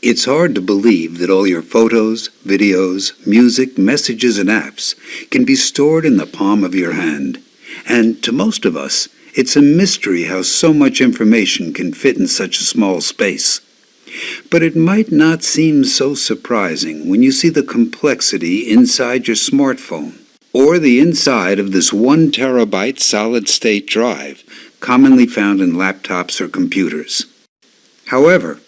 It's hard to believe that all your photos, videos, music, messages, and apps can be stored in the palm of your hand. And to most of us, it's a mystery how so much information can fit in such a small space. But it might not seem so surprising when you see the complexity inside your smartphone, or the inside of this 1 terabyte solid-state drive, commonly found in laptops or computers. However,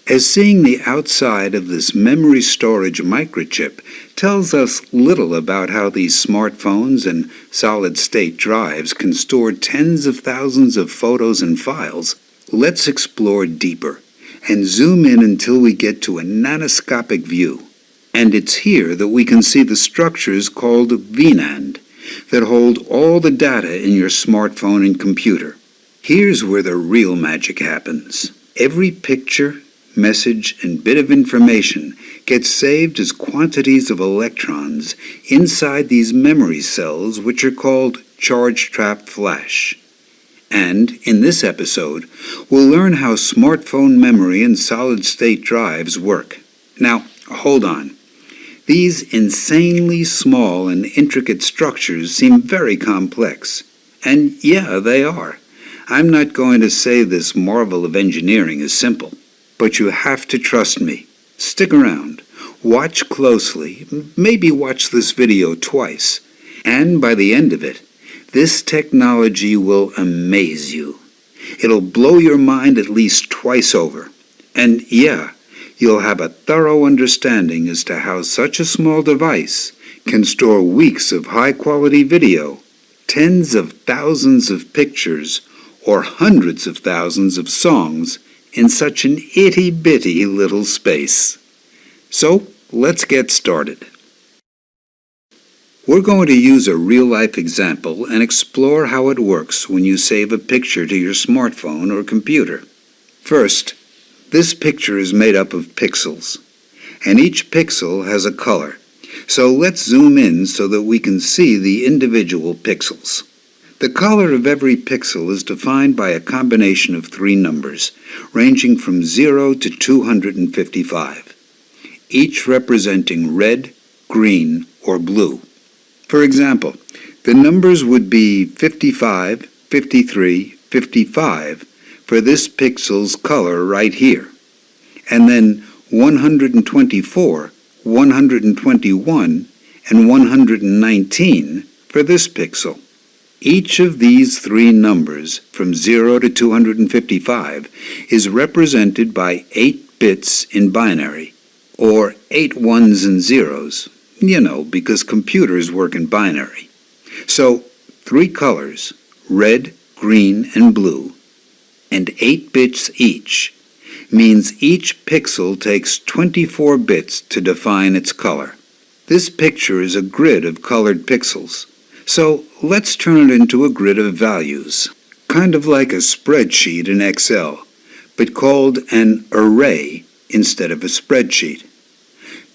as seeing the outside of this memory storage microchip tells us little about how these smartphones and solid-state drives can store tens of thousands of photos and files, let's explore deeper and zoom in until we get to a nanoscopic view. And it's here that we can see the structures called VNAND that hold all the data in your smartphone and computer. Here's where the real magic happens. Every picture, message, and bit of information gets saved as quantities of electrons inside these memory cells, which are called charge-trap flash. And in this episode, we'll learn how smartphone memory and solid-state drives work. Now, hold on. These insanely small and intricate structures seem very complex. And yeah, they are. I'm not going to say this marvel of engineering is simple. But you have to trust me. Stick around, watch closely, maybe watch this video twice, and by the end of it, this technology will amaze you. It'll blow your mind at least twice over. And yeah, you'll have a thorough understanding as to how such a small device can store weeks of high-quality video, tens of thousands of pictures, or hundreds of thousands of songs in such an itty-bitty little space. So, let's get started. We're going to use a real-life example and explore how it works when you save a picture to your smartphone or computer. First, this picture is made up of pixels, and each pixel has a color. So let's zoom in so that we can see the individual pixels. The color of every pixel is defined by a combination of 3 numbers, ranging from 0 to 255, each representing red, green, or blue. For example, the numbers would be 55, 53, 55 for this pixel's color right here, and then 124, 121, and 119 for this pixel. Each of these 3 numbers, from 0 to 255, is represented by 8 bits in binary, or 8 ones and zeros, because computers work in binary. So, 3 colors, red, green, and blue, and 8 bits each, means each pixel takes 24 bits to define its color. This picture is a grid of colored pixels. So let's turn it into a grid of values, kind of like a spreadsheet in Excel, but called an array instead of a spreadsheet.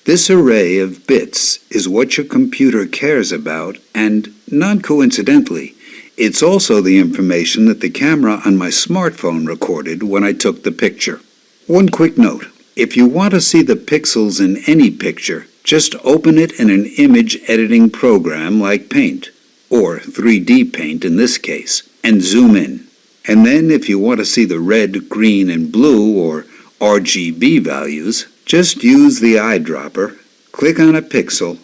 This array of bits is what your computer cares about, and non-coincidentally, it's also the information that the camera on my smartphone recorded when I took the picture. One quick note, if you want to see the pixels in any picture, just open it in an image editing program like Paint, or 3D Paint in this case, and zoom in. And then if you want to see the red, green, and blue, or RGB values, just use the eyedropper, click on a pixel,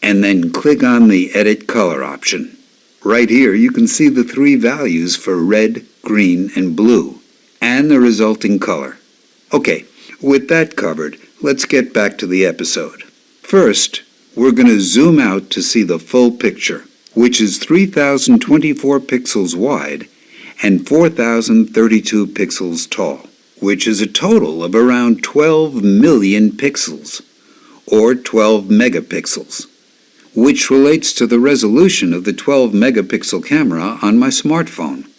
and then click on the Edit Color option. Right here you can see the 3 values for red, green, and blue, and the resulting color. Okay, with that covered, let's get back to the episode. First, we're going to zoom out to see the full picture, which is 3,024 pixels wide and 4,032 pixels tall, which is a total of around 12 million pixels, or 12 megapixels, which relates to the resolution of the 12 megapixel camera on my smartphone.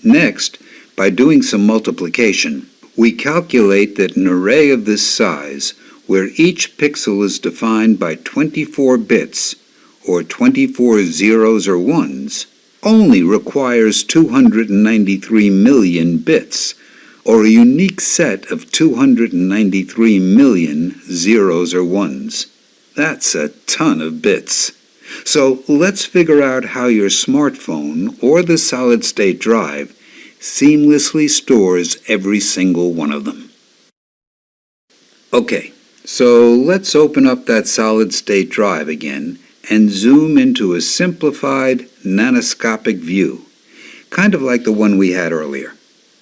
Next, by doing some multiplication, we calculate that an array of this size, where each pixel is defined by 24 bits, or 24 zeros or ones, only requires 293 million bits, or a unique set of 293 million zeros or ones. That's a ton of bits. So let's figure out how your smartphone or the solid-state drive seamlessly stores every single one of them. Okay, so let's open up that solid-state drive again and zoom into a simplified, nanoscopic view, kind of like the one we had earlier.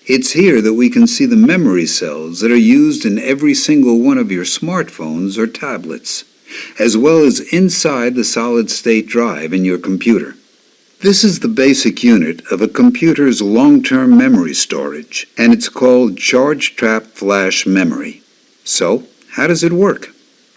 It's here that we can see the memory cells that are used in every single one of your smartphones or tablets, as well as inside the solid-state drive in your computer. This is the basic unit of a computer's long-term memory storage, and it's called charge-trap flash memory. So, how does it work?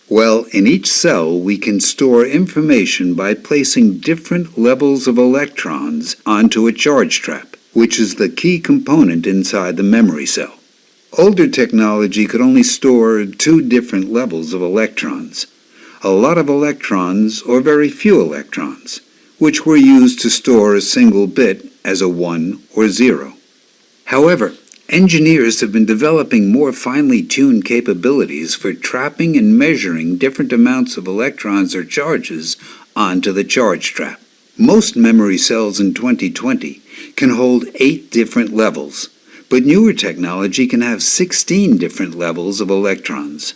Well, in each cell we can store information by placing different levels of electrons onto a charge trap, which is the key component inside the memory cell. Older technology could only store 2 different levels of electrons, a lot of electrons or very few electrons, which were used to store a single bit as a 1 or 0. However, engineers have been developing more finely tuned capabilities for trapping and measuring different amounts of electrons or charges onto the charge trap. Most memory cells in 2020 can hold 8 different levels, but newer technology can have 16 different levels of electrons.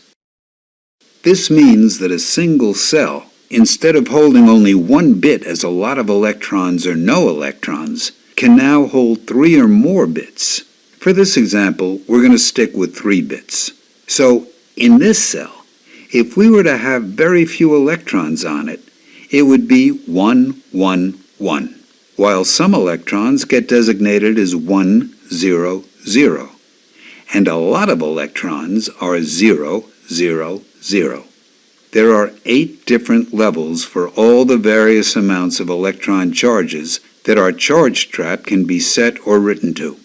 This means that a single cell, instead of holding only 1 bit as a lot of electrons or no electrons, can now hold 3 or more bits. For this example, we're going to stick with 3 bits. So, in this cell, if we were to have very few electrons on it, it would be 1, 1, 1, while some electrons get designated as 1, 0, 0, and a lot of electrons are 0, 0, 0. There are 8 different levels for all the various amounts of electron charges that our charge trap can be set or written to.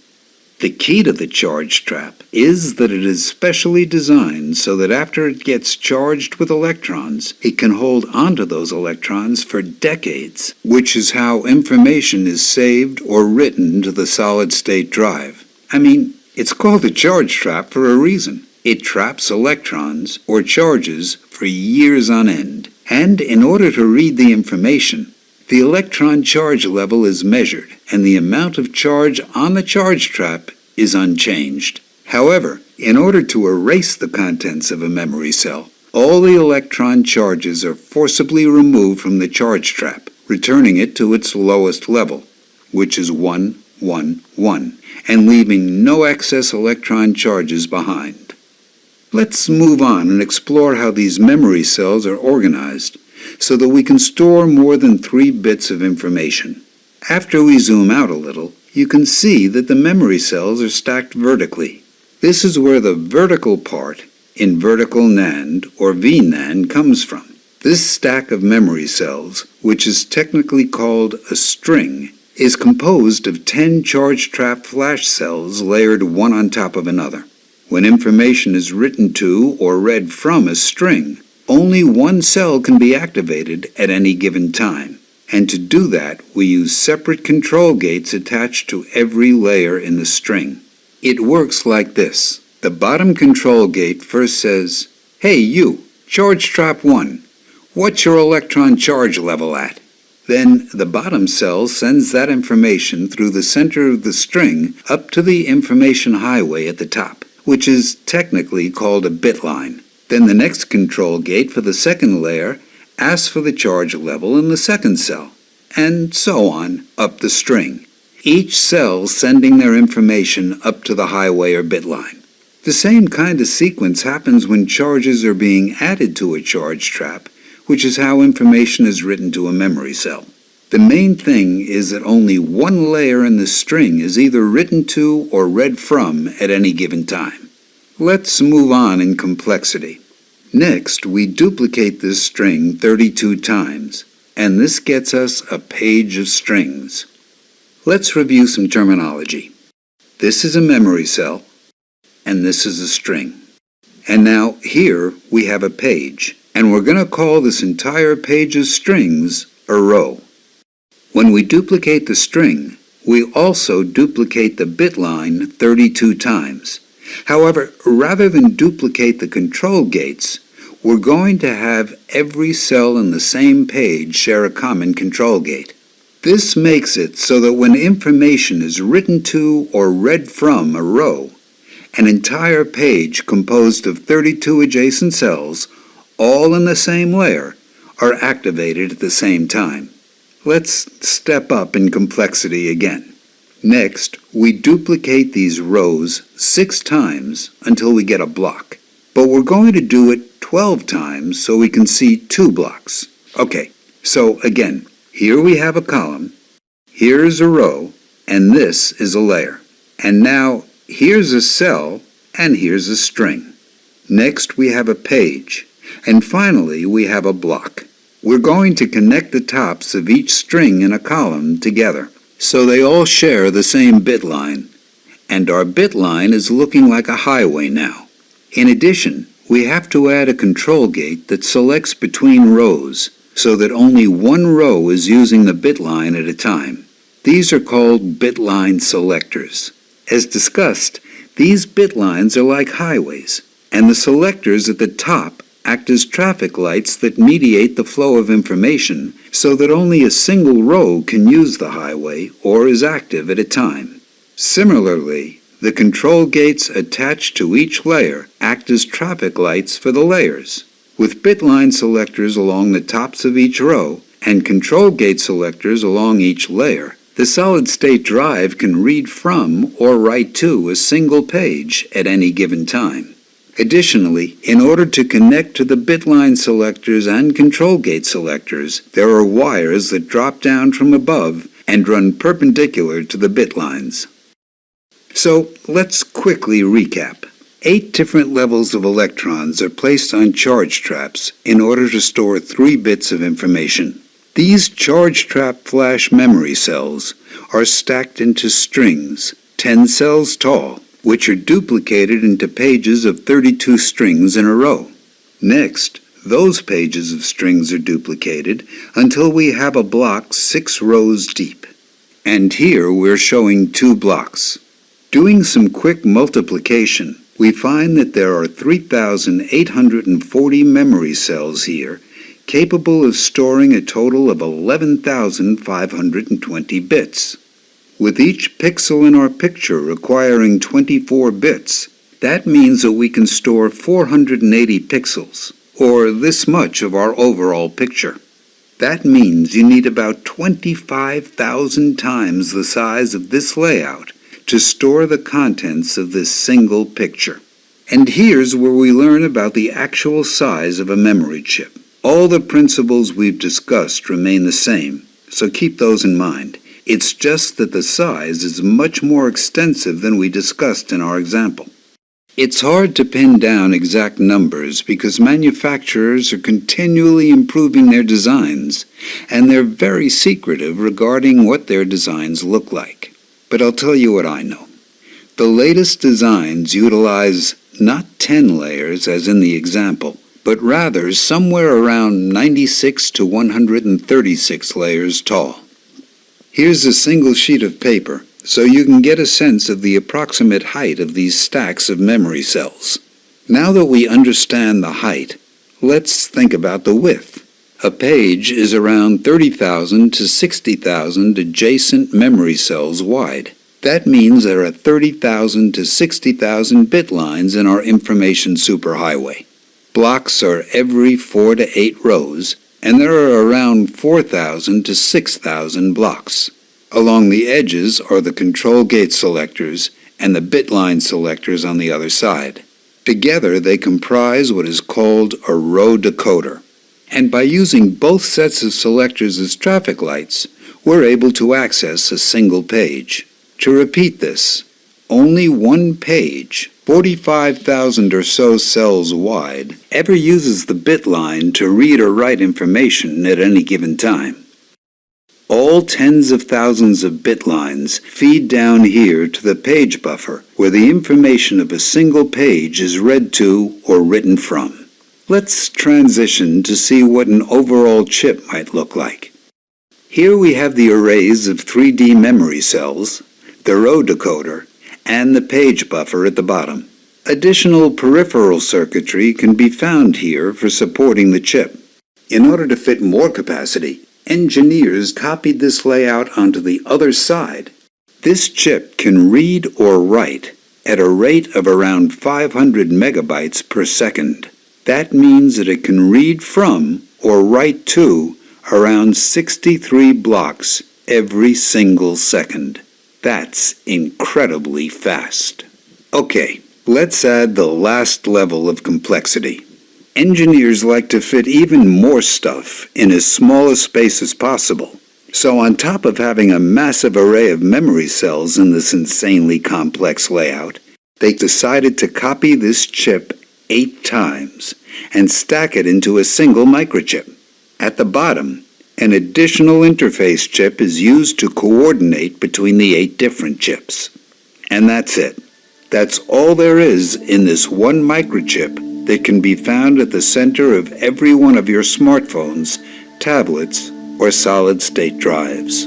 The key to the charge trap is that it is specially designed so that after it gets charged with electrons, it can hold onto those electrons for decades, which is how information is saved or written to the solid-state drive. I mean, it's called a charge trap for a reason. It traps electrons or charges for years on end. And in order to read the information, the electron charge level is measured, and the amount of charge on the charge trap is unchanged. However, in order to erase the contents of a memory cell, all the electron charges are forcibly removed from the charge trap, returning it to its lowest level, which is 1, 1, 1, and leaving no excess electron charges behind. Let's move on and explore how these memory cells are organized so that we can store more than 3 bits of information. After we zoom out a little, you can see that the memory cells are stacked vertically. This is where the vertical part in vertical NAND or VNAND comes from. This stack of memory cells, which is technically called a string, is composed of 10 charge trap flash cells layered one on top of another. When information is written to or read from a string, only one cell can be activated at any given time. And to do that, we use separate control gates attached to every layer in the string. It works like this. The bottom control gate first says, "Hey you, charge trap 1, what's your electron charge level at?" Then the bottom cell sends that information through the center of the string up to the information highway at the top, which is technically called a bit line. Then the next control gate for the second layer asks for the charge level in the second cell, and so on up the string, each cell sending their information up to the highway or bit line. The same kind of sequence happens when charges are being added to a charge trap, which is how information is written to a memory cell. The main thing is that only one layer in the string is either written to or read from at any given time. Let's move on in complexity. Next, we duplicate this string 32 times, and this gets us a page of strings. Let's review some terminology. This is a memory cell, and this is a string. And now here we have a page, and we're going to call this entire page of strings a row. When we duplicate the string, We also duplicate the bit line 32 times. However, rather than duplicate the control gates, we're going to have every cell in the same page share a common control gate. This makes it so that when information is written to or read from a row, an entire page composed of 32 adjacent cells, all in the same layer, are activated at the same time. Let's step up in complexity again. Next, we duplicate these rows 6 times until we get a block. But we're going to do it 12 times so we can see 2 blocks. Okay, so again, here we have a column, here's a row, and this is a layer. And now, here's a cell, and here's a string. Next, we have a page. And finally, we have a block. We're going to connect the tops of each string in a column together, so they all share the same bit line. And our bit line is looking like a highway now. In addition, we have to add a control gate that selects between rows, so that only one row is using the bit line at a time. These are called bit line selectors. As discussed, these bit lines are like highways, and the selectors at the top act as traffic lights that mediate the flow of information so that only a single row can use the highway or is active at a time. Similarly, the control gates attached to each layer act as traffic lights for the layers. With bit line selectors along the tops of each row and control gate selectors along each layer, the solid-state drive can read from or write to a single page at any given time. Additionally, in order to connect to the bit line selectors and control gate selectors, there are wires that drop down from above and run perpendicular to the bit lines. So let's quickly recap. 8 different levels of electrons are placed on charge traps in order to store 3 bits of information. These charge trap flash memory cells are stacked into strings, 10 cells tall, which are duplicated into pages of 32 strings in a row. Next, those pages of strings are duplicated until we have a block 6 rows deep. And here we're showing 2 blocks. Doing some quick multiplication, we find that there are 3,840 memory cells here, capable of storing a total of 11,520 bits. With each pixel in our picture requiring 24 bits, that means that we can store 480 pixels, or this much of our overall picture. That means you need about 25,000 times the size of this layout to store the contents of this single picture. And here's where we learn about the actual size of a memory chip. All the principles we've discussed remain the same, so keep those in mind. It's just that the size is much more extensive than we discussed in our example. It's hard to pin down exact numbers because manufacturers are continually improving their designs, and they're very secretive regarding what their designs look like. But I'll tell you what I know. The latest designs utilize not 10 layers as in the example, but rather somewhere around 96 to 136 layers tall. Here's a single sheet of paper, so you can get a sense of the approximate height of these stacks of memory cells. Now that we understand the height, let's think about the width. A page is around 30,000 to 60,000 adjacent memory cells wide. That means there are 30,000 to 60,000 bit lines in our information superhighway. Blocks are every 4 to 8 rows, and there are around 4,000 to 6,000 blocks. Along the edges are the control gate selectors and the bit line selectors on the other side. Together they comprise what is called a row decoder. And by using both sets of selectors as traffic lights, we're able to access a single page. To repeat this, only one page, 45,000 or so cells wide, ever uses the bit line to read or write information at any given time. All tens of thousands of bit lines feed down here to the page buffer, where the information of a single page is read to or written from. Let's transition to see what an overall chip might look like. Here we have the arrays of 3D memory cells, the row decoder, and the page buffer at the bottom. Additional peripheral circuitry can be found here for supporting the chip. In order to fit more capacity, engineers copied this layout onto the other side. This chip can read or write at a rate of around 500 megabytes per second. That means that it can read from or write to around 63 blocks every single second. That's incredibly fast. Okay, let's add the last level of complexity. Engineers like to fit even more stuff in as small a space as possible. So on top of having a massive array of memory cells in this insanely complex layout, they decided to copy this chip 8 times and stack it into a single microchip. At the bottom, an additional interface chip is used to coordinate between the 8 different chips. And that's it. That's all there is in this one microchip that can be found at the center of every one of your smartphones, tablets, or solid-state drives.